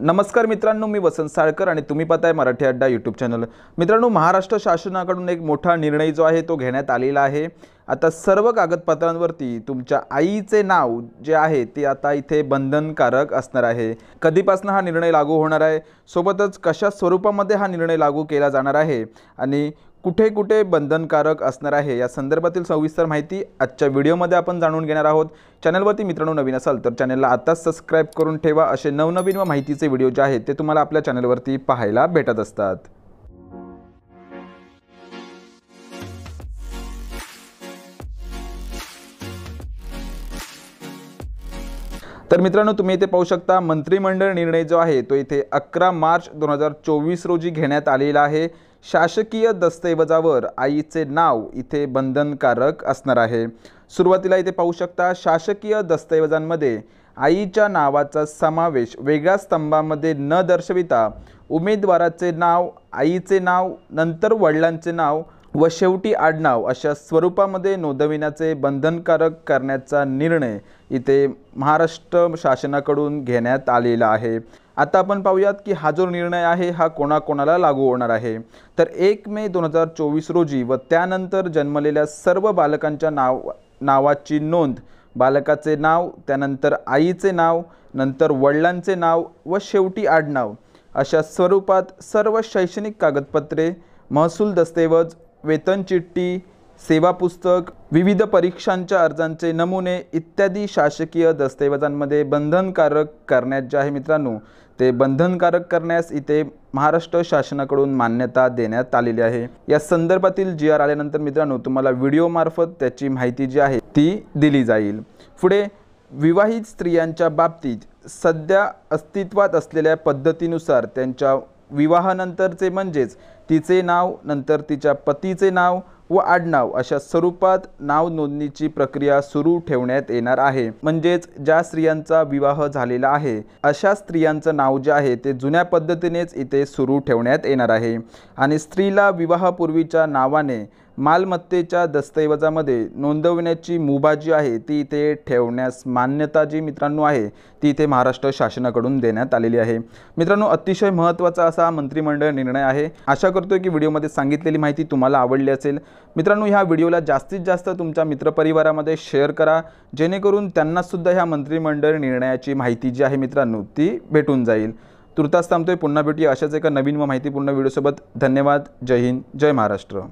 नमस्कार मित्रांनो, मी वसंत साळकर आणि तुम्ही पाहताय मराठी अड्डा यूट्यूब चॅनल। मित्रांनो, महाराष्ट्र शासनाकडून एक मोठा निर्णय जो आहे तो घेण्यात आलेला आहे। आता सर्व कागदपत्रांवरती तुमच्या आईचे नाव जे आहे ते आता इथे बंधनकारक असणार आहे। कधीपासून हा निर्णय लागू होणार आहे, सोबतच कशा स्वरूपामध्ये हा निर्णय लागू केला जाणार आहे आणि कुठे कुठे बंधनकारक असणार आहे या संदर्भातील सविस्तर माहिती आजच्या व्हिडिओमध्ये आपण जाणून घेणार आहोत। चॅनलवरती मित्रांनो नवीन असाल तर चॅनलला आताच सबस्क्राइब करून ठेवा। असे नवनवीन व माहितीचे व्हिडिओ जे आहेत ते तुम्हाला आपल्या चॅनलवरती पाहायला भेटत असतात। तर मित्रांनो, तुम्ही इथे पाहू शकता मंत्रिमंडळ निर्णय जो आहे तो इथे 11 मार्च 2024 रोजी घेण्यात आलेला आहे। शासकीय दस्तऐवजावर आईचे नाव इथे बंधनकारक असणार आहे। सुरुवातीला इथे पाहू शकता शासकीय दस्तऐवजांमध्ये आईच्या नावाचा समावेश वेगळ्या स्तंभामध्ये न दर्शविता उमेदवाराचे नाव, आईचे नाव, नंतर वडिलांचे नाव व शेवटी आडनाव अशा स्वरूपामध्ये नोंदविण्याचे बंधनकारक करण्याचा निर्णय इथे महाराष्ट्र शासनाकडून घेण्यात आलेला आहे। आता आपण पाहूयात की हा जो निर्णय आहे हा कोणाकोणाला लागू होणार आहे। तर 1 मे 2024 रोजी व त्यानंतर जन्मलेल्या सर्व बालकांच्या नावाची नोंद, बालकाचे नाव, त्यानंतर आईचे नाव, नंतर वडिलांचे नाव व शेवटी आडनाव अशा स्वरूपात सर्व शैक्षणिक कागदपत्रे, महसूल दस्तऐवज, वेतन चिठ्ठी, सेवा पुस्तक, विविध परीक्षांच्या अर्जांचे नमुने इत्यादी शासकीय दस्तऐवजांमध्ये बंधनकारक करण्यात जे आहे मित्रांनो ते बंधनकारक करण्यास इथे महाराष्ट्र शासनाकडून मान्यता देण्यात आलेली आहे। या संदर्भातील GR आल्यानंतर मित्रांनो तुम्हाला व्हिडिओ मार्फत त्याची माहिती जी आहे ती दिली जाईल। पुढे विवाहित स्त्रियांच्या बाबतीत सध्या अस्तित्वात असलेल्या पद्धतीनुसार त्यांच्या विवाहानंतरचे म्हणजेच तिचे नाव, नंतर तिच्या पतीचे नाव व आडनाव अशा स्वरूपात नाव नोंदणीची प्रक्रिया सुरू ठेवण्यात येणार आहे। म्हणजेच ज्या स्त्रियांचा विवाह झालेला आहे अशा स्त्रियांचं नाव जे आहे ते जुन्या पद्धतीनेच इथे सुरू ठेवण्यात येणार आहे आणि स्त्रीला विवाहापूर्वीच्या नावाने मालमत्तेच्या दस्तऐवजामध्ये नोंदवण्याची मुभा जी आहे ती इथे ठेवण्यास मान्यता जी मित्रांनो आहे ती इथे महाराष्ट्र शासनाकडून देण्यात आलेली आहे। मित्रांनो, अतिशय महत्त्वाचा असा मंत्रिमंडळ निर्णय आहे। आशा करतोय की व्हिडिओमध्ये सांगितलेली माहिती तुम्हाला आवडली असेल। मित्रांनो, ह्या व्हिडिओला जास्तीत जास्त तुमच्या मित्रपरिवारामध्ये शेअर करा, जेणेकरून त्यांना सुद्धा ह्या मंत्रिमंडळ निर्णयाची माहिती जी आहे मित्रांनो ती भेटून जाईल। तुर्तास थांबतोय, पुन्हा भेटूया अशाच एका नवीन व माहितीपूर्ण व्हिडिओसोबत। धन्यवाद। जय हिंद, जय महाराष्ट्र।